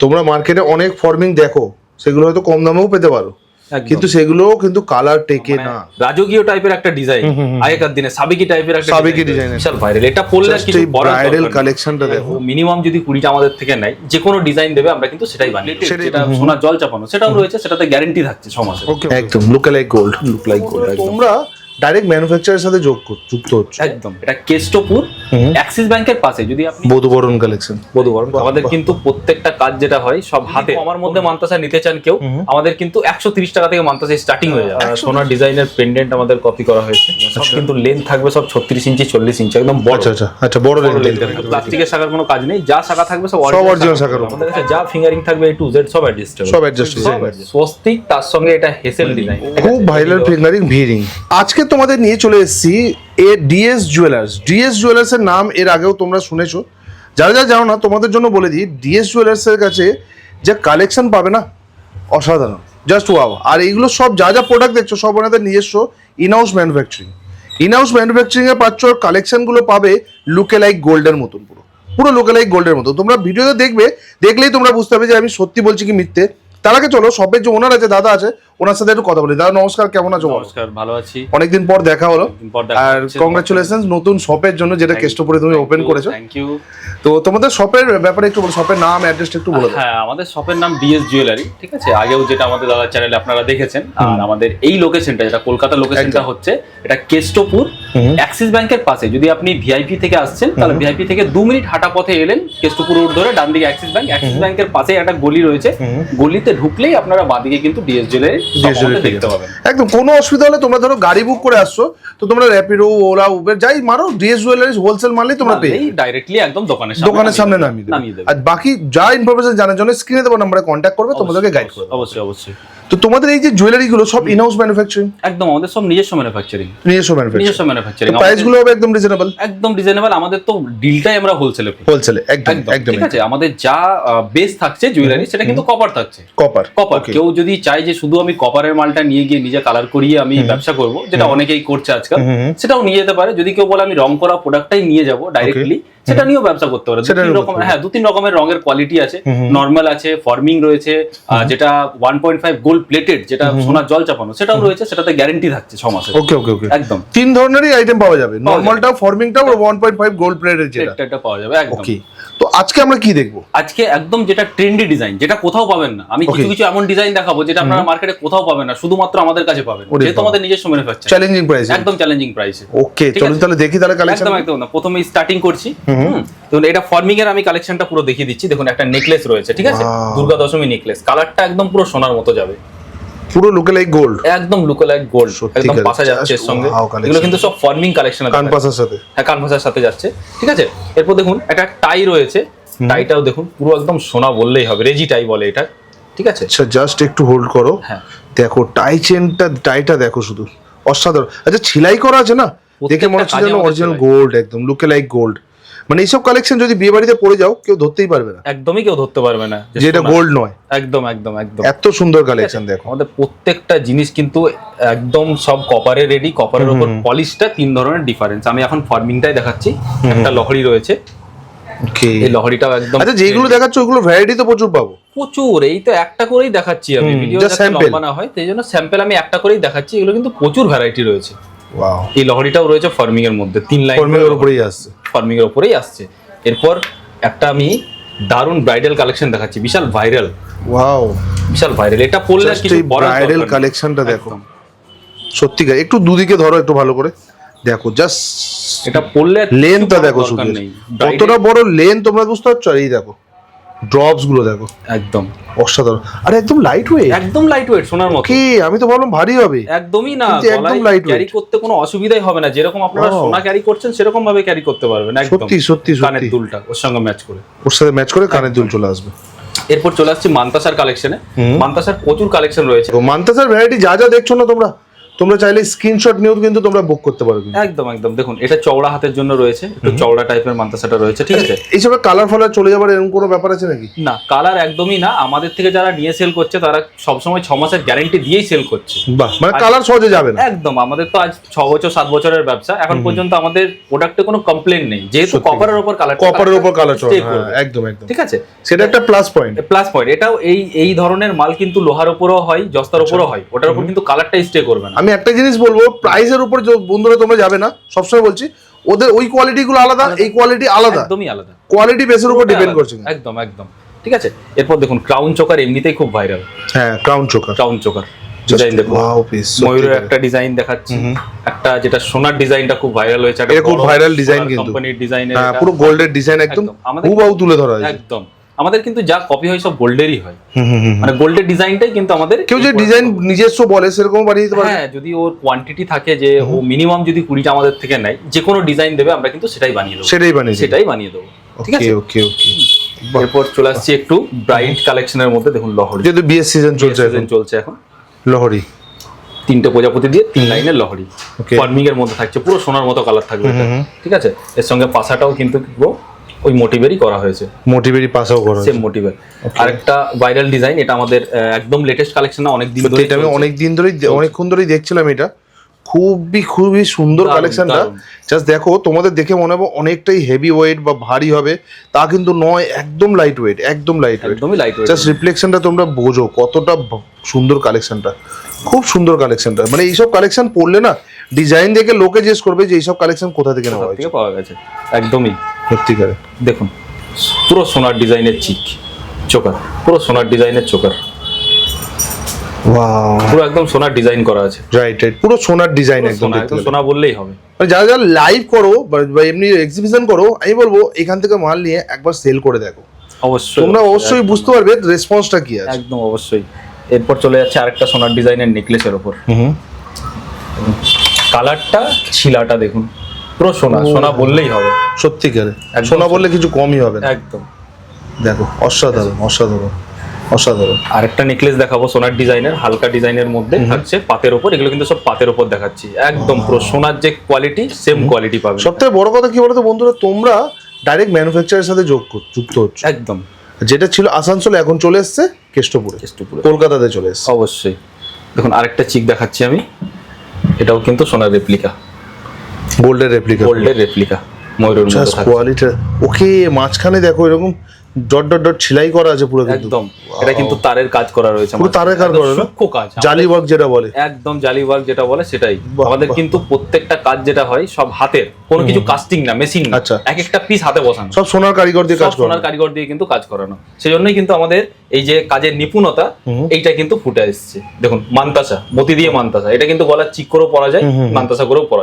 তোমরা মার্কেটে অনেক ফর্মিং দেখো, সেগুলো হয়তো কম দামেও পেতে পারো, কিন্তু সেগুলো কিন্তু কালার টেকে না। রাজকীয় টাইপের একটা ডিজাইন, আগেকার দিনে সাবেকি টাইপের একটা সাবেকি ডিজাইন, বিশাল ভাইরাল। এটা পরলে আর কিছু ব্রাইডাল কালেকশনটা দেখো, মিনিমাম যদি 20টা আমাদের থেকে নেয়, যে কোনো ডিজাইন দেবে আমরা কিন্তু সেটাই বানিয়ে দিই। সেটা সোনার জল চাপানো সেটাও রয়েছে, সেটাতে গ্যারান্টি থাকছে 6 মাসের। একদম look like gold, look like gold. তোমরা ডাইরেক্ট ম্যানুফ্যাকচারের সাথে যুক্ত হচ্ছে। একদম, এটা কেষ্টপুর অ্যাক্সিস ব্যাংকের পাশে। যদি আপনি বধুবরণ কালেকশন, বধুবরণ, আমাদের কিন্তু প্রত্যেকটা কাজ যেটা হয় সব হাতে। আমার মধ্যে মান্তাসা নিতে চান কেউ, আমাদের কিন্তু 130 টাকা থেকে মান্তাসা স্টার্টিং হয়ে যাবে। সোনার ডিজাইনের পেন্ডেন্ট আমাদের কপি করা হয়েছে, সব কিন্তু লেন্থ থাকবে সব 36 ইঞ্চি 40 ইঞ্চি, একদম বড়। আচ্ছা বড় লেন্থ। প্লাস্টিকের শাখার কোনো কাজ নেই, যা শাখা থাকবে সব অরিজিনাল শাখা। আমাদের কাছে যা ফিঙ্গারিং থাকবে A to Z সব অ্যাডজাস্টেবল। স্বস্তিক, তার সঙ্গে এটা হেসেল ডিজাইন, খুব ভাইরাল ফিঙ্গারিং ভিরিং। আজকে তোমাদের নিয়ে চলে এসেছি ডিএস জুয়েলার্স। ডিএস জুয়েলার্স এর নাম এর আগেও তোমরা শুনেছো, যারা জানো না তোমাদের জন্য বলে দিই, ডিএস জুয়েলার্স এর কাছে যে কালেকশন পাবে না, অসাধারণ, জাস্ট ওয়াও। আর এইগুলো সব যা প্রোডাক্ট দেখছো সব ওনাদের নিজস্ব ইনহাউস ম্যানুফ্যাকচারিং এ পাচ্ছ। কালেকশনগুলো পাবে লুকে লাইক গোল্ডের মতন, পুরো লুকে লাইক গোল্ডের মতো। তোমরা ভিডিওতে দেখলেই তোমরা বুঝতে পারবে যে আমি সত্যি বলছি কি মিথ্যে। তার আগে চলো শপের যে ওনার আছে, দাদা আছে, ওনার সাথে একটু কথা বলি। দাদা নমস্কার, কেমন আছো? নমস্কার, ভালো আছি। অনেকদিন পর দেখা হলো, আর কংগ্রাচুলেশনস নতুন শপের জন্য, যেটা কেষ্টপুরে তুমি ওপেন করেছো। Thank you. তো তোমাদের শপের ব্যাপারে একটু বলো, শপের নাম, অ্যাড্রেসটা একটু বলো। হ্যাঁ, আমাদের শপের নাম ডিএস জুয়েলারি, ঠিক আছে। আগেও যেটা আমাদের দাদার চ্যানেলে আপনারা দেখেছেন। আর আমাদের এই লোকেশনটা, যেটা কলকাতা লোকেশনটা হচ্ছে, এটা কেষ্টপুর অ্যাক্সিস ব্যাংকের পাশে। যদি আপনি ভিআইপি থেকে আসছেন, তাহলে ভিআইপি থেকে 2 মিনিট হাঁটা পথে এলেন, কেষ্টপুর রোড ধরে ডান দিকে অ্যাক্সিস ব্যাংকের পাশে একটা গলি রয়েছে। গলিতে ঢুকলেই আপনারা বাঁদিকে কিন্তু ডিএস জুয়েলারি দেখতে পাবেন। একদম কোনো অসুবিধা হলে তোমরা ধরো গাড়ি বুক করে আসছো, তো তোমরা র্যাপিডো, ওলা, উবের যাই মারো, ডিএস জুয়েলারি হোলসেল মারলেই তোমরা পেয়ে ডাইরেক্টলি একদম দোকানের সামনে নামিয়ে দেবে। আর বাকি যা ইনফরমেশন জানার জন্য স্ক্রিনে দেওয়া নম্বরে কন্ট্যাক্ট করবে, তোমাদেরকে গাইড করবে। অবশ্যই। তো তোমাদের এই যে জুয়েলারি গুলো সব ইনহাউস ম্যানুফ্যাকচারিং? একদম, আমাদের সব নিজস্ব ম্যানুফ্যাকচারিং। প্রাইস গুলো একদম রিজনেবল। আমাদের তো ডিলটাই আমরা হোলসেলে একদম, ঠিক আছে। আমাদের যা বেস থাকছে জুয়েলারি, সেটা কিন্তু কপার থাকছে। কপার কেউ যদি চায় যে শুধু আমি কপারের মালটা নিয়ে গিয়ে নিজে কালার করিয়ে আমি ব্যবসা করব, যেটা অনেকেই করছে আজকাল, সেটাও নিয়ে যেতে পারে। যদি কেউ বলে আমি রং করা প্রোডাক্টটাই নিয়ে যাব ডাইরেক্টলি, সেটা নিয়েও ব্যবসা করতে পারে। 2-3 রকমের রঙের কোয়ালিটি আছে, নরমাল আছে, ফর্মিং রয়েছে, যেটা 1.5 গোল্ড প্লেটেড, যেটা সোনার জল চাপানো, সেটাও রয়েছে, সেটাতে গ্যারান্টি থাকছে 6 মাসের। ওকে একদম 3 ধরনেরই আইটেম পাওয়া যাবে, নরমালটা, ফর্মিংটা, 1.5 গোল্ড প্লেটেড যেটা পাওয়া যাবে। একদম। তো আজকে আমরা কি দেখবো? আজকে একদম যেটা ট্রেন্ডি ডিজাইন, যেটা কোথাও পাবেন না। আমি কিছু এমন ডিজাইন দেখাবো যেটা আপনারা মার্কেটে কোথাও পাবেন না, শুধুমাত্র আমাদের কাছে পাবেন, যেহেতু আমাদের নিজস্ব ম্যানুফ্যাকচার। চ্যালেঞ্জিং প্রাইস, একদম চ্যালেঞ্জিং প্রাইসে। ওকে, চলুন তাহলে দেখি তাহলে কালেকশন। একদম না, প্রথমে স্টার্টিং করছি। তো এটা ফর্মিং এর আমি কালেকশনটা পুরো দেখিয়ে দিচ্ছি। দেখুন, একটা নেকলেস রয়েছে, ঠিক আছে, দুর্গা দশমী নেকলেস। কালারটা একদম পুরো সোনার মতো যাবে, পুরো লুকে লাইক গোল্ড, একদম লুকে লাইক গোল্ড, একদম পাশা যাচ্ছে এর সঙ্গে। এগুলো কিন্তু সব ফর্মিং কালেকশন আছে, কানপাসার সাথে। হ্যাঁ, কানপাসার সাথে যাচ্ছে, ঠিক আছে। এরপর দেখুন একটা টাই রয়েছে, টাইটাও দেখুন পুরো একদম সোনা বললেই হবে, রেজি টাই বলে এটা, ঠিক আছে। আচ্ছা, জাস্ট একটু হোল্ড করো। হ্যাঁ, দেখো টাই চেনটা, টাইটা দেখো শুধু অসাধারণ। আচ্ছা, ছিলাই করা আছে না, দেখে মনে হচ্ছে যেন অরিজিনাল গোল্ড, একদম লুকে লাইক গোল্ড। মানে এইসব কালেকশন যদি বিয়ে বাড়িতে পড়ে যাও, কেউ ধরতেই পারবে না, একদমই কেউ ধরতে পারবে না যে এটা গোল্ড নয়। একদম, এত সুন্দর কালেকশন দেখো। আমাদের প্রত্যেকটা জিনিস কিন্তু একদম সব কপারে রেডি। কপারের উপর পলিশটা 3 ধরনের ডিফারেন্স। আমি এখন ফর্মিংটাই দেখাচ্ছি। একটা লহরি রয়েছে, ওকে, এই লহরিটাও একদম। আচ্ছা, যেগুলো দেখাচ্ছ ওগুলো ভ্যারাইটি তো প্রচুর পাবো। প্রচুর, এই তো একটা করেই দেখাচ্ছি আমি, ভিডিও যাতে লম্বা না হয় সেই জন্য স্যাম্পল আমি একটা করেই দেখাচ্ছি। এগুলো কিন্তু প্রচুর ভ্যারাইটি রয়েছে। ওয়াও, এই লহরিটাও রয়েছে ফর্মিং এর মধ্যে, 3 লাইন ফর্মিং এর উপরেই আসছে, ফর্মিং এর উপরেই আসছে। এরপর একটা আমি দারুন ব্রাইডাল কালেকশন দেখাচ্ছি, বিশাল ভাইরাল। ওয়াও, বিশাল ভাইরাল। এটা পরলে আর কিছু ব্রাইডাল কালেকশনটা দেখো, সত্যিকার। একটু দুদিকে ধরো একটু ভালো করে, দেখো জাস্ট এটা পরলে লেন্থটা দেখো, শুধু কতটা বড় লেন্থ তোমরা বুঝতে পারছো। আর এই দেখো ড্রপস গুলো দেখো, একদম অসাধারণ। আর একদম লাইট ওয়েট, একদম লাইট ওয়েট, সোনার মতো। কি আমি তো ভাবলাম ভারী হবে, একদমই না। একদম লাইট ওয়েট, ক্যারি করতে কোনো অসুবিধাই হবে না। যেরকম আপনারা সোনা ক্যারি করছেন সেরকম ভাবে ক্যারি করতে পারবেন। একদম সত্যি কানের দুলটা ওর সঙ্গে ম্যাচ করে, ওর সাথে ম্যাচ করে কানের দুল চলে আসবে। এরপর চলে আসছে মান্তাসার কালেকশনে। মান্তাসার প্রচুর কালেকশন রয়েছে। মান্তাসার ভ্যারাইটি যা দেখছো না তোমরা, তোমরা চাইলে স্ক্রিনশট নিয়েও কিন্তু তোমরা বুক করতে পারো। একদম একদম, দেখুন এটা চওড়া হাতের জন্য রয়েছে, একটু চওড়া টাইপের মান্তাসাটা রয়েছে, ঠিক আছে। এইসব কালার ফালার চলে যাবার এরকম কোনো ব্যাপার আছে নাকি? না, কালার একদমই না। আমাদের থেকে যারা নিয়ে সেল করছে তারা সবসময় 6 মাসের গ্যারান্টি দিয়েই সেল করছে। বাহ, মানে কালার সহজে যাবে না। একদম, আমাদের তো আজ 6 বছর 7 বছরের ব্যবসা, এখন পর্যন্ত আমাদের প্রোডাক্টে কোনো কমপ্লেইন নেই, যেহেতু কপারের উপর কালার চলে। একদম একদম, ঠিক আছে, সেটা একটা প্লাস পয়েন্ট। এটাও এই ধরনের মাল কিন্তু লোহার উপরও হয়, জস্তার উপরও হয়, ওটার উপর কিন্তু কালারটা স্টে করবে না। আমি একটা জিনিস বলবো, প্রাইসের উপর যে বন্ধুরা তোমরা যাবে না, সবসময় বলছি ওদের ওই কোয়ালিটি গুলো আলাদা, এই কোয়ালিটি আলাদা, একদমই আলাদা, কোয়ালিটি বেসের উপর ডিপেন্ড করছে। একদম একদম, ঠিক আছে। এরপর দেখুন ক্রাউন চোকার এমনিতেই খুব ভাইরাল। হ্যাঁ, ক্রাউন চোকার ডিজাইন দেখুন, ময়ূরের একটা ডিজাইন দেখাচ্ছি, একটা যেটা সোনার ডিজাইনটা খুব ভাইরাল হয়েছে, এটা খুব ভাইরাল ডিজাইন, কিন্তু কোম্পানির ডিজাইনের, পুরো গোল্ডের ডিজাইন, একদম হুবহু তুলে ধরা হয়েছে। একদম, আমাদের কিন্তু যা কপি হয় সব গোল্ডেরই হয়, মানে গোল্ডের ডিজাইনটাই কিন্তু আমাদের। কেউ যে ডিজাইন নিজস্ব বলে সেরকম বানিয়ে দিতে পারে। হ্যাঁ, যদি ওর কোয়ান্টিটি থাকে যে ও মিনিমাম যদি 20টা আমাদের থেকে নেয়, যে কোনো ডিজাইন দেবে আমরা কিন্তু সেটাই বানিয়ে দেবো, সেটাই বানিয়ে দেবো, ঠিক আছে। ওকে ওকে, এরপর চলে আসছি একটু ব্রাইট কালেকশনের মধ্যে। দেখুন লহরি, যেহেতু বিয়ের সিজন চলছে এখন, লহরি 3টে প্রজাপতি দিয়ে 3 লাইনের লহরি, ফর্মিং এর মধ্যে থাকছে, পুরো সোনার মতো কালার থাকবে এটা, ঠিক আছে। এর সঙ্গে পাশাটাও কিন্তু ওই মোটিভেরই করা হয়েছে, মোটিভেরই পাশাও করা সেম মোটিভের। আরেকটা ভাইরাল ডিজাইন, এটা আমাদের একদম লেটেস্ট কালেকশন, না অনেক দিন ধরে, এটা আমি অনেকক্ষণ ধরেই দেখছিলাম। এটা খুবই সুন্দর কালেকশনটা। জাস্ট দেখো, তোমাদের দেখে মনে হবে অনেকটাই হেভি ওয়েট বা ভারী হবে, তা কিন্তু নয়, একদম লাইট ওয়েট, একদমই লাইট ওয়েট। জাস্ট রিফ্লেকশনটা তোমরা বোঝো কতটা সুন্দর কালেকশনটা, খুব সুন্দর কালেকশনটা। মানে এইসব কালেকশন পড়লে না, ডিজাইন দেখে লোকে জিজ্ঞেস করবে যে এইসব কালেকশন কোথা থেকে নেওয়া হয়েছে, পাওয়া গেছে। একদমই সত্যিকারে। দেখুন পুরো সোনার ডিজাইনের চোকার, পুরো সোনার ডিজাইনের চোকার, ওয়াও, পুরো একদম সোনার ডিজাইন করা আছে। রাইট, পুরো সোনার ডিজাইন, একদম সোনা বললেই হবে। যারা যারা লাইভ করো বা এমনি এক্সিবিশন করো, আমি বলবো এখান থেকে মাল নিয়ে একবার সেল করে দেখো, অবশ্যই তোমরা অবশ্যই বুঝতে পারবে রেসপন্সটা কি আছে। একদম অবশ্যই। এরপর চলে যাচ্ছে আরেকটা সোনার ডিজাইনের নেকলেসের উপর। কালারটা, ছিলাটা দেখুন, পুরো সোনা বললেই হবে, সত্যিকারে সোনা বললে কিছু কমই হবে না। একদম, দেখো অসাধারণ। আরেকটা নেকলেস দেখাবো সোনার ডিজাইনের, হালকা ডিজাইনের মধ্যে থাকছে পাতের উপর। এগুলো কিন্তু সব পাতের উপর দেখাচ্ছি, একদম পুরো সোনার যে কোয়ালিটি সেম কোয়ালিটি পাবে। সবথেকে বড় কথা কি বলতো বন্ধুরা, তোমরা ডাইরেক্ট ম্যানুফ্যাকচারের সাথে যুক্ত হচ্ছে। একদম, যেটা ছিল আসানসোলে এখন চলে এসছে কেষ্টপুরে, কলকাতাতে চলে এসছে। অবশ্যই। দেখুন আরেকটা চিক দেখাচ্ছি আমি, এটাও কিন্তু সোনার রেপ্লিকা, গোল্ডের রেপ্লিকা ময়ূরের মধ্যে কোয়ালিটি। ওকে, মাঝখানে দেখো এরকম ডট ছিলাই করা আছে পুরো, একদম। এটা কিন্তু তারের কাজ করা রয়েছে, পুরো তারের কাজ করা, সূক্ষ্ম কাজ, জালি ওয়ার্ক যেটা বলে, একদম জালি ওয়ার্ক যেটা বলে সেটাই। আমাদের কিন্তু প্রত্যেকটা কাজ যেটা হয় সব হাতের, কোনো কিছু কাস্টিং না, মেশিন না, এক একটা পিস হাতে বসানো, সব সোনার কারিগর দিয়ে কাজ করানো, সোনার কারিগর দিয়ে কিন্তু কাজ করানো। সেজন্যই কিন্তু আমাদের এই যে কাজের নিপুণতা এইটা কিন্তু ফুটে আসছে। দেখুন মান্তাসা, মতি দিয়ে মান্তাসা, এটা কিন্তু গলার চিক করেও পরা যায়, মান্তাসা করেও পরা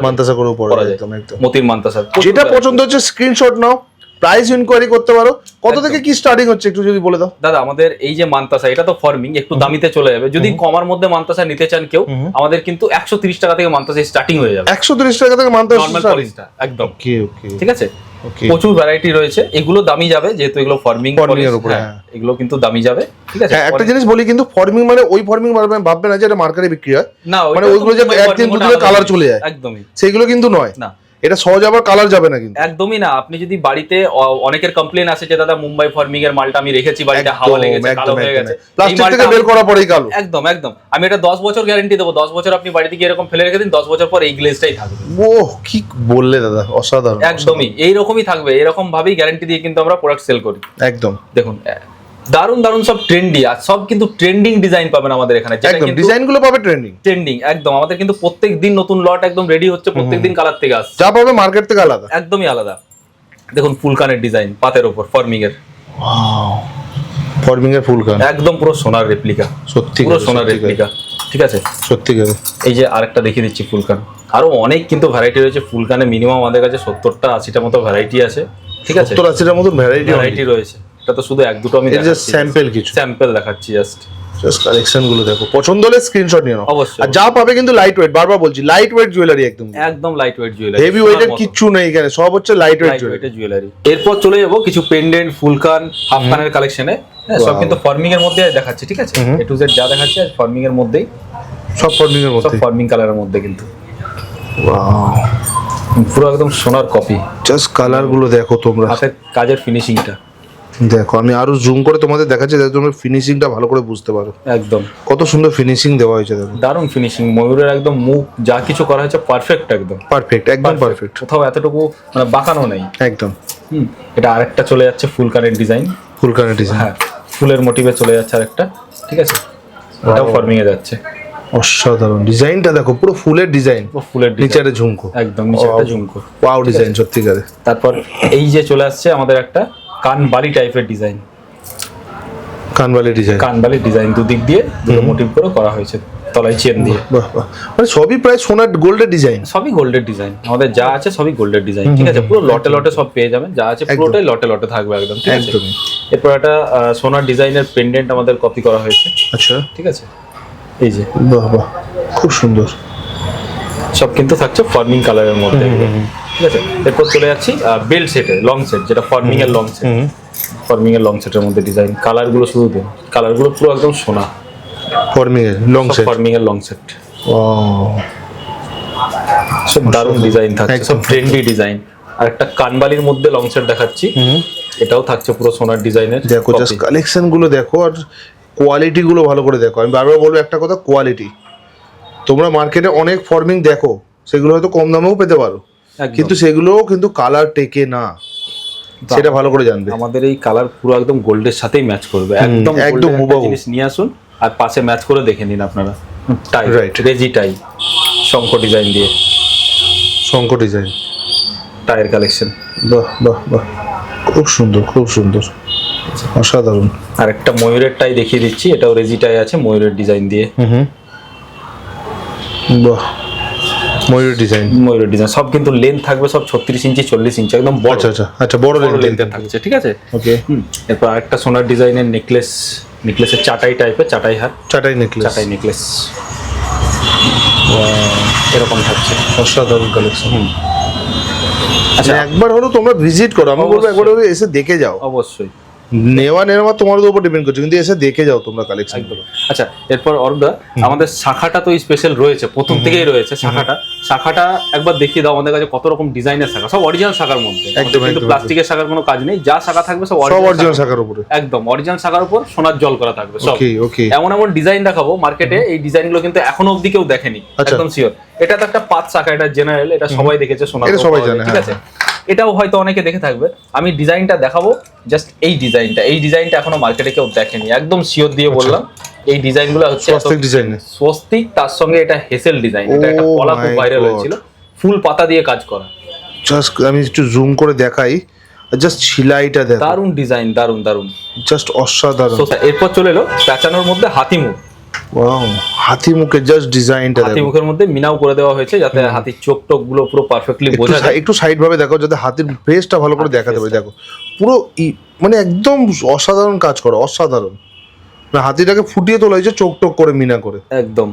যায়, মতির মান্তাসা। যেটা পছন্দ হচ্ছে স্ক্রিনশট নাও, প্রাইস ইনকোয়ারি করতে পারো। কত থেকে কি স্টার্টিং হচ্ছে একটু যদি বলে দাও। দাদা আমাদের এই যে মান্তাসা, এটা তো ফর্মিং, একটু দামিতে চলে যাবে। যদি কমার মধ্যে মান্তাসা নিতে চান কেউ, আমাদের কিন্তু 130 টাকা থেকে মান্তাসা স্টার্টিং হয়ে যাবে। 130 টাকা থেকে মান্তাসা, একদম, ঠিক আছে। প্রচুর ভ্যারাইটি রয়েছে, এগুলো দামি যাবে যেহেতু এগুলো ফর্মিং এর উপরে, এগুলো কিন্তু দামি যাবে, ঠিক আছে। একটা জিনিস বলি, কিন্তু ফর্মিং মানে ওই ফর্মিং ভাববে না যে এটা মার্কেটে বিক্রি হয়, না মানে ওইগুলো যে একদিন দুদিনে কালার চলে যায়, একদমই সেগুলো কিন্তু নয় না। এটা সহজ আবার কালার যাবে না, কিন্তু একদমই না। আপনি যদি বাড়িতে, অনেকের কমপ্লেন আছে যে দাদা মুম্বাই ফর্মিং এর মালটা আমি রেখেছি বাড়িতে, হাওয়া লেগেছে, কালো হয়ে গেছে, প্লাস্টিক থেকে বের করা পরেই কালো। একদম একদম, আমি এটা 10 বছর গ্যারান্টি দেবো। 10 বছর আপনি বাড়িতে গিয়ে এরকম ফেলে রেখে দিন, 10 বছর পর এই গ্লেজটাই থাকবে। ওহ, কি বললে দাদা, অসাধারণ। একদমই এইরকমই থাকবে, এরকম ভাবেই গ্যারান্টি দিয়ে কিন্তু আমরা প্রোডাক্ট সেল করি। একদম, দেখুন দারুন সব ট্রেন্ডি, আর সব কিন্তু ট্রেন্ডিং ডিজাইন পাবেন আমাদের এখানে, একদম ডিজাইনগুলো পাবে ট্রেন্ডিং, একদম। আমাদের কিন্তু প্রত্যেকদিন নতুন লট একদম রেডি হচ্ছে, প্রত্যেকদিন কালার থেকে আসছে, যা পাবে মার্কেট থেকে আলাদা, একদমই আলাদা। দেখুন ফুলকানের ডিজাইন পাতের উপর, ফর্মিং এর, ফুলকান একদম পুরো সোনার রেপ্লিকা, সত্যি পুরো সোনার রেপ্লিকা, ঠিক আছে, সত্যি। এই যে আরেকটা দেখিয়ে দিচ্ছি ফুলকান, আরো অনেক কিন্তু ভ্যারাইটি রয়েছে ফুলকানে। মিনিমাম আমাদের কাছে 70টা 80টা মতো ভ্যারাইটি আছে, ঠিক আছে, 70-80টার মতো ভ্যারাইটি রয়েছে। এটা তো শুধু এক দুটো আমি স্যাম্পল দেখাচ্ছি, জাস্ট কালেকশন গুলো দেখো, পছন্দ হলে স্ক্রিনশট নিয়ে নাও অবশ্যই। আর যা পাবে কিন্তু লাইট ওয়েট, বারবার বলছি লাইট ওয়েট জুয়েলারি, একদম লাইট ওয়েট জুয়েলারি, হেভি ওয়েটের কিচ্ছু নেই এখানে, সব হচ্ছে লাইট ওয়েট জুয়েলারি। এরপর চলে যাবো কিছু পেন্ডেন্ট, ফুলকান, হাফ কানের কালেকশনে, সব কিন্তু ফর্মিং এর মধ্যে দেখাচ্ছি, ঠিক আছে। এ টু জেড যা দেখাচ্ছি ফর্মিং এর মধ্যেই, সব ফর্মিং এর মধ্যে, সব ফর্মিং কালারের মধ্যে কিন্তু ওয়াও, পুরো একদম সোনার কপি। জাস্ট কালার গুলো দেখো তোমরা, হাতের কাজের ফিনিশিংটা দেখো। আমি আরো জুম করে তোমাদের দেখাচ্ছি যাতে তোমরা ফিনিশিংটা ভালো করে বুঝতে পারো। একদম কত সুন্দর ফিনিশিং দেওয়া হয়েছে, দেখো দারুণ ফিনিশিং। ময়ূরের একদম মুখ যা কিছু করা হয়েছে পারফেক্ট, একদম পারফেক্ট, একদম পারফেক্ট, কোথাও এতটুকু মানে বাঁকানো নেই একদম। এটা আরেকটা চলে যাচ্ছে ফুল কানের ডিজাইন, ফুল কানের ডিজাইন, হ্যাঁ ফুলের মোটিভে চলে যাচ্ছে আরেকটা, ঠিক আছে, এটাও ফর্মিং এ যাচ্ছে। অসাধারণ ডিজাইনটা দেখো, পুরো ফুলের ডিজাইন, ফুলের নিচের ঝুমকো, একদম নিচে একটা ঝুমকো, ওয়াও ডিজাইন সত্যিকারে। তারপর এই যে চলে আসছে আমাদের একটা কানবালি টাইপের ডিজাইন, কানবালি ডিজাইন, কানবালি ডিজাইন দুদিক দিয়ে দুটো মোটিভ করে করা হয়েছে, তলায় চেন দিয়ে। বাহ বাহ, মানে সবই প্রায় সোনার গোল্ডের ডিজাইন, সবই গোল্ডের ডিজাইন, আমাদের যা আছে সবই গোল্ডের ডিজাইন, ঠিক আছে। পুরো লটে লটে সব পেয়ে যাবেন, যা আছে পুরোটাই লটে লটে থাকবে একদম, ঠিক আছে। এরপর একটা সোনার ডিজাইনের পেন্ডেন্ট আমাদের কপি করা হয়েছে, আচ্ছা ঠিক আছে, এই যে বাহ বাহ, খুব সুন্দর। সব কিন্তু থাকছে ফর্মিং কালারের মধ্যে, ঠিক আছে। এরপর চলে যাচ্ছি বেল্ট সেটে, লং সেট, যেটা ফর্মিং এর লং সেট, ফর্মিং এর লং সেটের মধ্যে ডিজাইন, কালার গুলো শুধু দিন, কালার গুলো পুরো একদম সোনা, ফর্মিং এর লং সেট, ফর্মিং এর লং সেট, ওয়াও, সব দারুণ ডিজাইন থাকছে, সব ট্রেন্ডি ডিজাইন। আর একটা কানবালির মধ্যে লং সেট দেখাচ্ছি, এটাও থাকছে পুরো সোনার ডিজাইনের। দেখো জাস্ট কালেকশন গুলো দেখো, আর কোয়ালিটি গুলো ভালো করে দেখো। আমি বারবার বলবো একটা কথা, কোয়ালিটি। তোমরা মার্কেটে অনেক ফর্মিং দেখো, সেগুলো হয়তো কম দামেও পেতে পারো, কিন্তু সেগুলোও কিন্তু কালার টেকে না, সেটা ভালো করে জানবে। আমাদের এই কালার পুরো একদম গোল্ডের সাথেই ম্যাচ করবে, একদম একদম হুবহু জিনিস নিয়ে আসুন আর পাশে ম্যাচ করে দেখে নিন আপনারা। টাই, রাইট, রেজি টাই, শঙ্খ ডিজাইন দিয়ে, শঙ্খ ডিজাইন টাইয়ের কালেকশন, বাহ বাহ বাহ, খুব সুন্দর, খুব সুন্দর, অসাধারণ। আর একটা ময়ূরের টাই দেখিয়ে দিচ্ছি, এটাও রেজি টাই আছে ময়ূরের ডিজাইন দিয়ে, বাহ, ময়ূরের ডিজাইন, ময়ূরের ডিজাইন সব কিন্তু লেন্থ থাকবে সব 36 ইঞ্চি 40 ইঞ্চি, একদম বড়। আচ্ছা আচ্ছা আচ্ছা, বড় লেন্থের থাকছে, ঠিক আছে, ওকে। এরপর আরেকটা সোনার ডিজাইনের নেকলেস, নেকলেসের চাটাই টাইপের, চাটাই হার, চাটাই নেকলেস, চাটাই নেকলেস এরকম থাকছে, অসাধারণ কালেকশন। আচ্ছা একবার হলো তোমরা ভিজিট করো, আমি বলবো একবার হলো এসে দেখে যাও। অবশ্যই, নেওয়া তোমার উপর ডিপেন্ড করছে, কিন্তু এসে দেখে যাও তোমরা কালেকশন গুলো। আচ্ছা এরপর অর্গা, আমাদের শাখাটা তো স্পেশাল রয়েছে, প্রথম থেকেই রয়েছে শাখাটা একবার দেখিয়ে দাও আমাদের কাছে কত রকম ডিজাইনের শাখা, সব অরিজিনাল শাখার মধ্যে, কিন্তু প্লাস্টিকের শাখার কোনো কাজ নেই, যা শাখা থাকবে সব অরিজিনাল শাখার উপরে, একদম অরিজিনাল শাখার উপর সোনার জল করা থাকবে সব। ওকে ওকে, এমন এমন ডিজাইন দেখাবো মার্কেটে, এই ডিজাইনগুলো কিন্তু এখনো অবধি কেউ দেখেনি, একদম শিওর। এটা তো একটা 5 শাখা, এটা জেনারেল, এটা সবাই দেখেছে, সোনার, এটা সবাই জানে, ঠিক আছে। এটাও হয়তো অনেকে দেখে থাকবে, আমি ডিজাইনটা দেখাবো, জাস্ট এই ডিজাইনটা এখনো মার্কেটে কেউ দেখেনি, একদম শিওর দিয়ে বললাম। এই ডিজাইনগুলো হচ্ছে স্বস্তিক ডিজাইন, স্বস্তিক, তার সঙ্গে এটা হেসেল ডিজাইন, এটা একটা পলা খুব ভাইরাল হয়েছিল, ফুল পাতা দিয়ে কাজ করা। জাস্ট আমি একটু জুম করে দেখাই, জাস্ট ছিলাইটা দেখো, দারুন ডিজাইন, দারুন দারুন, জাস্ট অসাধারণ। এরপর চলে এলো প্যাচানোর মধ্যে হাতি মুখ, ওয়াও, হাতি মুখের জাস্ট ডিজাইনটা দেখো, হাতি মুখের মধ্যে মিনাও করে দেওয়া হয়েছে যাতে হাতির চোখ টোক গুলো পুরো পারফেক্টলি বোঝা যায়। একটু সাইড ভাবে দেখো যাতে হাতির ফেসটা ভালো করে দেখাতে পারে, দেখো পুরো মানে একদম অসাধারণ কাজ করে, অসাধারণ। মানে হাতিটাকে ফুটিয়ে তোলা হয়েছে চোখ টোক করে মিনা করে, একদম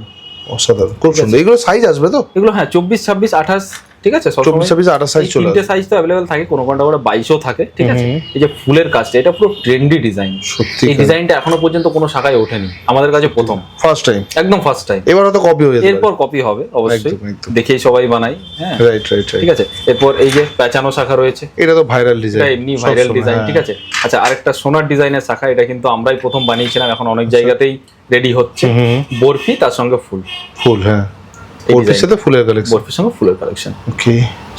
অসাধারণ, খুব সুন্দর। এগুলো সাইজ আসবে তো? এগুলো হ্যাঁ 24, 26, 28, ঠিক আছে, 24, 26, 28 সাইজ চলে আসে, তিনটে সাইজ তো अवेलेबल থাকে, কোনো কোনটা করে 22ও থাকে, ঠিক আছে। এই যে ফুলের কাজটা, এটা পুরো ট্রেন্ডি ডিজাইন, সত্যি এই ডিজাইনটা এখনো পর্যন্ত কোনো শাখায় ওঠেনি, আমাদের কাছে প্রথম, ফার্স্ট টাইম, একদম ফার্স্ট টাইম। এবার হয়তো কপি হয়ে যাবে, এরপর কপি হবে অবশ্যই, দেখেই সবাই বানাই, হ্যাঁ রাইট রাইট, ঠিক আছে। এরপর এই যে প্যাচানো শাখা রয়েছে, এটা তো ভাইরাল ডিজাইন, এটা এমনি ভাইরাল ডিজাইন, ঠিক আছে। আচ্ছা আরেকটা সোনার ডিজাইনের শাখা, এটা কিন্তু আমরাই প্রথম বানিয়েছিলাম, এখন অনেক জায়গাতেই রেডি হচ্ছে, বরফি তার সঙ্গে ফুল, ফুল, হ্যাঁ বরফির সাথে ফুলের কালেকশন, বরফির সঙ্গে ফুলের কালেকশন, ওকে।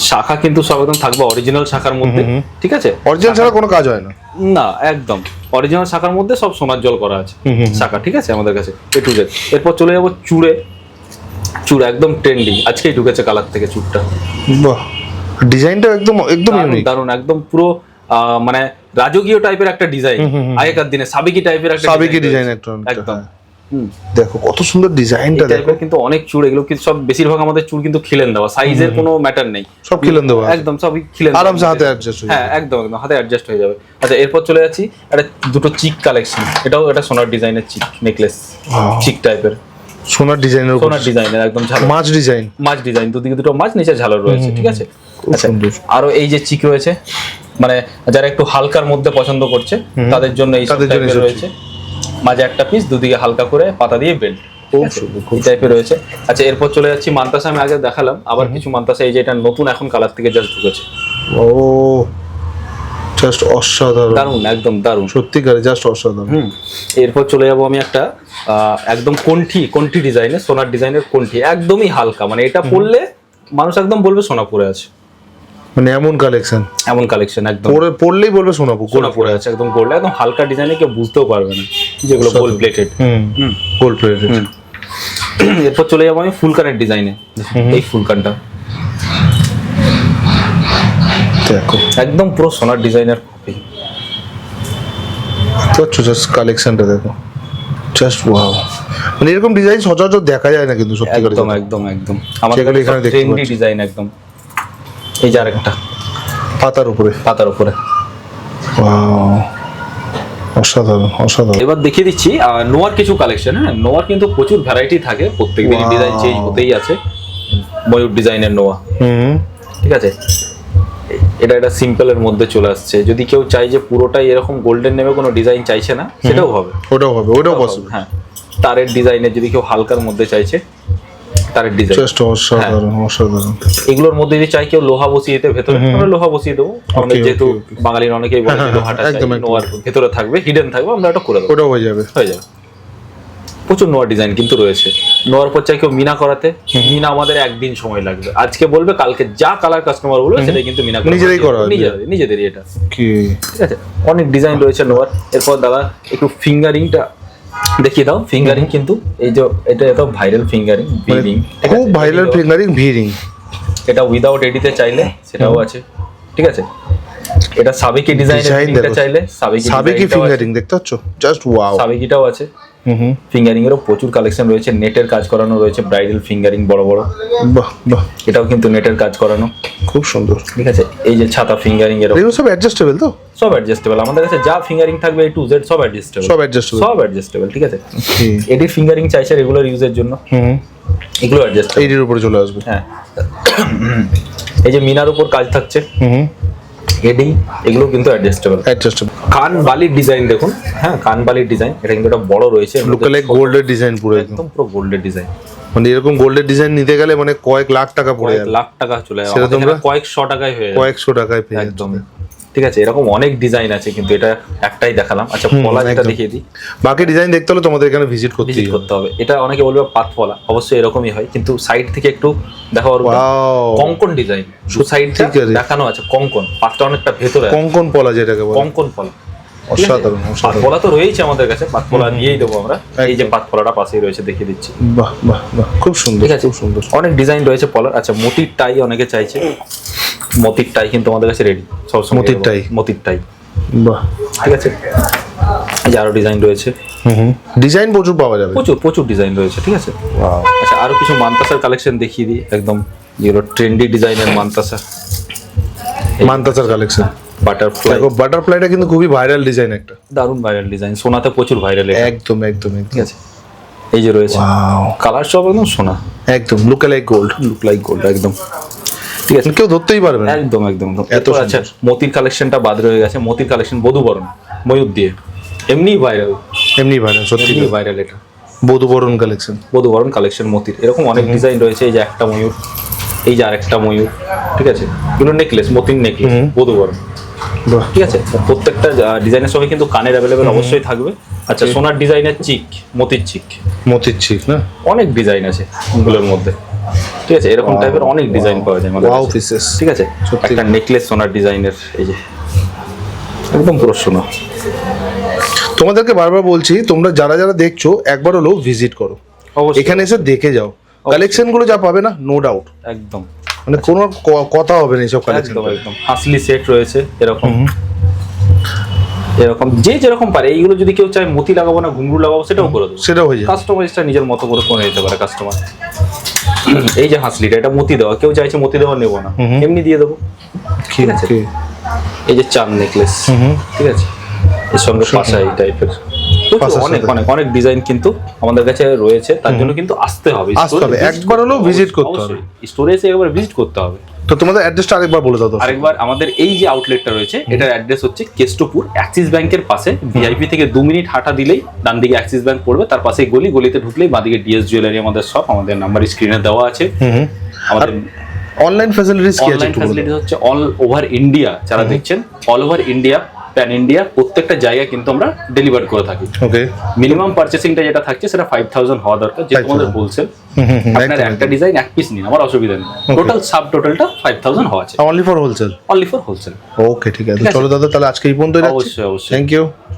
শাখা কিন্তু সব একদম থাকবে অরিজিনাল শাখার মধ্যে, ঠিক আছে, অরিজিনাল ছাড়া কোনো কাজ হয় না, না একদম অরিজিনাল শাখার মধ্যে সব সোনার জল করা আছে শাখা, ঠিক আছে আমাদের কাছে এ টু জেড। এরপর চলে যাবো চূড়ে, চূড় একদম ট্রেন্ডি, আজকেই ঢুকেছে কালার থেকে চূড়টা, বাহ, ডিজাইনটা একদম একদম ইউনিক, দারুণ, একদম পুরো মানে রাজকীয় টাইপের একটা ডিজাইন, আগেকার দিনে সাবেকি টাইপের একটা সাবেকি ডিজাইন, একদম। দেখো কত সুন্দর ডিজাইনটা দেখো, কিন্তু অনেক চূড়, এগুলো কিন্তু সব বেশিরভাগ আমাদের চূড় কিন্তু খিলেন দেওয়া, সাইজের কোনো ম্যাটার নেই, সব খিলেন দেওয়া, একদম সবই খিলেন, আরামসে হাতে অ্যাডজাস্ট হয়ে যাবে, হ্যাঁ একদম একদম হাতে অ্যাডজাস্ট হয়ে যাবে। আচ্ছা এরপর চলে যাচ্ছি একটা দুটো চিক কালেকশন, এটাও এটা সোনার ডিজাইনের চিক নেকলেস, চিক টাইপের সোনার ডিজাইনের, সোনার ডিজাইনের একদম ঝালর, মাছ ডিজাইন, মাছ ডিজাইন, দুদিকে দুটো মাছ, নিচে ঝালর রয়েছে, ঠিক আছে। আচ্ছা আরো এই যে চিক রয়েছে, মানে যারা একটু হালকার মধ্যে পছন্দ করছে তাদের জন্য এই রয়েছে, মাঝে একটা পিস, দুদিকে হালকা করে পাতা দিয়ে বেল্ট, খুব সুন্দর, খুব টাইপের রয়েছে। আচ্ছা এরপর চলে যাচ্ছি মান্তাসা, আমি আগে দেখালাম, আবার কিছু মান্তাসা এই যে এটা নতুন এখন কালার থেকে জাস্ট ঢুকেছে। ও জাস্ট অসাধারণ, দারুণ, একদম দারুণ, সত্যিকারে জাস্ট অসাধারণ। এরপর চলে যাবো আমি একটা একদম কণ্ঠি ডিজাইনের, সোনার ডিজাইনের কণ্ঠি, একদমই হালকা, মানে এটা পরলে মানুষ একদম বলবে সোনা পরে আছে, মানে এমন কালেকশন একদম পরলেই বলবে সোনা পরে আছে, একদম গোল্ড, একদম হালকা ডিজাইনে কেউ বুঝতেও পারবে না যেগুলো গোল্ড প্লেটেড। Gold plated. এরপর চলে যাবো আমি ফুলকানের ডিজাইনে। এই ফুলকানটা দেখো একদম পুরো সোনার ডিজাইনের কপি। তো জাস্ট কালেকশনটা দেখো, জাস্ট ওয়াও, মানে এরকম ডিজাইন সচরাচর দেখা যায় না কিন্তু সত্যি করে। একদম আমাদের এখানে ট্রেন্ডি ডিজাইন একদম। এই যে আরেকটা পাতার উপরে ওয়াও, অসাধারণ। এবার দেখিয়ে দিচ্ছি নোয়ার কিছু কালেকশন। হ্যাঁ, নোয়ার কিন্তু প্রচুর ভ্যারাইটি থাকে, প্রত্যেকদিন ডিজাইন চেঞ্জ হতেই আছে। ময়ূর ডিজাইনের নোয়া, ঠিক আছে, এটা সিম্পলের মধ্যে চলে আসছে। যদি কেউ চাই যে পুরোটাই এরকম গোল্ডেন নেমে কোনো ডিজাইন চাইছে না, সেটাও হবে, ওটাও পসিবল। হ্যাঁ, তারের ডিজাইনে যদি কেউ হালকার মধ্যে চাইছে, তারের ডিজাইন জাস্ট অসাধারণ। এগুলোর মধ্যে যদি চাই কেউ লোহা বসিয়ে দিতে ভেতরে, আমরা লোহা বসিয়ে দেবো। আমাদের যেহেতু বাঙালির অনেকেই বলে লোহাটা নোয়ার ভেতরে থাকবে, হিডেন থাকবে, আমরা এটা করে দেবো, ওটাও হয়ে যাবে। প্রচুর নোয়ার ডিজাইন কিন্তু রয়েছে। নোয়ার পর চাই কেউ মিনা করাতে, মিনা আমাদের একদিন সময় লাগবে, আজকে বলবে কালকে যা কালার কাস্টমার বলবে সেটাই কিন্তু মিনা নিজেরাই করা হবে, নিজেদেরই এটা, ঠিক আছে। অনেক ডিজাইন রয়েছে নোয়ার। এরপর দাদা একটু ফিঙ্গারিংটা দেখিয়ে দাও। ফিঙ্গারিং কিন্তু এই যে এটা এত ভাইরাল ফিঙ্গারিং, ভিরিং, খুব ভাইরাল ফিঙ্গারিং, ভিরিং। এটা উইদাউট এডিতে চাইলে সেটাও আছে, ঠিক আছে। এটা সাবেকি ডিজাইনটা চাইলে সাবেকি ফিঙ্গারিং দেখতে পাচ্ছ, জাস্ট ওয়াও। সাবেকিটাও আছে। ফিঙ্গারিং এরও প্রচুর কালেকশন রয়েছে। নেটের কাজ করানো রয়েছে, ব্রাইডাল ফিঙ্গারিং বড় বড়, বাহ বাহ, এটাও কিন্তু নেটের কাজ করানো, খুব সুন্দর, ঠিক আছে। এই যে ছাতা ফিঙ্গারিং এর সব অ্যাডজাস্টেবল, তো সব অ্যাডজাস্টেবল। আমাদের কাছে যা ফিঙ্গারিং থাকবে A to Z সব অ্যাডজাস্টেবল, ঠিক আছে। এডি ফিঙ্গারিং চাইছে রেগুলার ইউজের জন্য, এগুলো অ্যাডজাস্টেবল, এডির উপরে চলে আসবে। হ্যাঁ, এই যে মিনার উপর কাজ থাকছে, এডি, এগুলো কিন্তু অ্যাডজাস্টেবল। কান বালির ডিজাইন দেখুন, হ্যাঁ, কান বালির ডিজাইন, এটা কিন্তু একটা বড় রয়েছে, লোকালে গোল্ডের ডিজাইন, পুরো একদম পুরো গোল্ডের ডিজাইন। মানে এরকম গোল্ডের ডিজাইন নিতে গেলে মানে কয়েক লাখ টাকা পড়ে যাবে, লাখ টাকা চলে যাবে, সেটা তোমরা কয়েকশো টাকায় হয়ে যাবে, কয়েকশো টাকায় পেয়ে একদম, ঠিক আছে। এরকম অনেক ডিজাইন আছে, কিন্তু এটা একটাই দেখালাম। আচ্ছা, পলা যেটা দেখিয়ে দিই, বাকি ডিজাইন দেখতে হলে তোমাদের এখানে ভিজিট করতে হবে। এটা অনেকে বলবে পাত পলা, অবশ্যই এরকমই হয়, কিন্তু সাইড থেকে একটু দেখো কঙ্কন ডিজাইন, সাইড থেকে দেখানো আছে কঙ্কন, পাতটা অনেকটা ভেতরে, কঙ্কন পলা যেটাকে বলে, কঙ্কন পলা, অসাধারণ। পাতপলা তো রয়েছে আমাদের কাছে, পাতপলা দিয়েই দেবো আমরা। এই যে পাতপলাটা পাশেই রয়েছে, দেখিয়ে দিচ্ছি। বাহ বাহ বাহ, খুব সুন্দর, খুব সুন্দর। অনেক ডিজাইন রয়েছে পলার। আচ্ছা, মতির টাই অনেকে চাইছে, মতির টাই কিন্তু আমাদের কাছে রেডি, সবসময় মতির টাই, বাহ, ঠিক আছে। এই যে আরো ডিজাইন রয়েছে, ডিজাইন প্রচুর পাওয়া যাবে, প্রচুর ডিজাইন রয়েছে, ঠিক আছে। আচ্ছা, আরো কিছু মান্তাসার কালেকশন দেখিয়ে দিই, একদম যেগুলো ট্রেন্ডি ডিজাইনের মান্তাসার কালেকশন। বাটারফ্লাইটা কিন্তু খুবই ভাইরাল ডিজাইন, একটা দারুণ ভাইরাল ডিজাইন, সোনাতে প্রচুর ভাইরাল, একদম, ঠিক আছে। এই যে রয়েছে কালার সব একদম সোনা, একদম লুক লাইক গোল্ড, একদম, ঠিক আছে, কেউ ধরতেই পারবে না, একদম এত। আচ্ছা, মতির কালেকশনটা বাদ রয়ে গেছে। মতির কালেকশন বধূবরণ, ময়ূর দিয়ে, এমনি ভাইরাল, সত্যি ভাইরাল। এটা বধূবরণ কালেকশন মতির, এরকম অনেক ডিজাইন রয়েছে। এই যে একটা ময়ূর, এই যে আরেকটা ময়ূর, ঠিক আছে। এগুলো নেকলেস, মতির নেকলেস, বধূবরণ, ঠিক আছে। প্রত্যেকটা ডিজাইনের সঙ্গে কিন্তু কানের অ্যাভেলেবেল অবশ্যই থাকবে। আচ্ছা, সোনার ডিজাইনের মতির চিক না, অনেক ডিজাইন আছে এগুলোর মধ্যে, ঠিক আছে। এরকম টাইপের অনেক ডিজাইন পাওয়া যায় আমাদের, ঠিক আছে। একটা নেকলেস সোনার ডিজাইনের, এই যে একদম পুরো সোনা। তোমাদেরকে বারবার বলছি, তোমরা যারা দেখছো একবার হলো ভিজিট করো, এখানে এসে দেখে যাও। কালেকশন গুলো যা পাবে না, নো ডাউট, একদম, মানে কোনো কথা হবে না এইসব কালেকশন। একদম হাসলি সেট রয়েছে, এরকম যে যেরকম পারে। এইগুলো যদি কেউ চায় মতি লাগাবো না ঘুঙরু লাগাবো, সেটাও করে দেবো, সেটাও হয়ে যায়। কাস্টমাইজটা নিজের মতো করে নিতে পারে কাস্টমার। এই যে হাসলিটা, এটা মতি দেওয়া, কেউ চাইছে মতি দেওয়া নেবো না, এমনি দিয়ে দেবো, ঠিক আছে। এই যে চাঁদ নেকলেস, ঠিক আছে, এর সঙ্গে পাশা, এই টাইপের অনেক ডিজাইন কিন্তু আমাদের কাছে রয়েছে। তার জন্য কিন্তু আসতে হবে, একবার হলো ভিজিট করতে হবে, স্টোরে এসে একবার ভিজিট করতে হবে। তো তোমাদের অ্যাড্রেসটা আরেকবার বলে দাও তো। আরেকবার, আমাদের এই যে আউটলেটটা রয়েছে এটার অ্যাড্রেস হচ্ছে কেষ্টপুর, অ্যাক্সিস ব্যাংকের পাশে। ভিআইপি থেকে 2 মিনিট হাঁটা দিলেই ডান দিকে অ্যাক্সিস ব্যাংক পড়বে, তার পাশে গলিতে ঢুকলেই বাঁদিকে ডিএস জুয়েলারি আমাদের শপ। আমাদের নাম্বার স্ক্রিনে দেওয়া আছে। আমাদের অনলাইন ফ্যাসিলিটিস কি আছে? অনলাইন ফ্যাসিলিটিস হচ্ছে অল ওভার ইন্ডিয়া, যারা দেখছেন all over India, pan India, প্রত্যেকটা জায়গায় কিন্তু আমরা ডেলিভার করে থাকি। ওকে। মিনিমাম পারচেসিংটা যেটা থাকছে সেটা 5000 হওয়া দরকার, যেহেতু আমাদের হোলসেল। আপনার একটা ডিজাইন এক পিস নিন, আমার অসুবিধা নেই। টোটাল টোটালটা 5000 হওয়া আছে। Only for wholesale? Only for wholesale. Okay, ঠিক আছে। চলো দাদা, তাহলে আজকে এই পর্যন্তই রাখছি। অবশ্যই অবশ্যই। Thank you.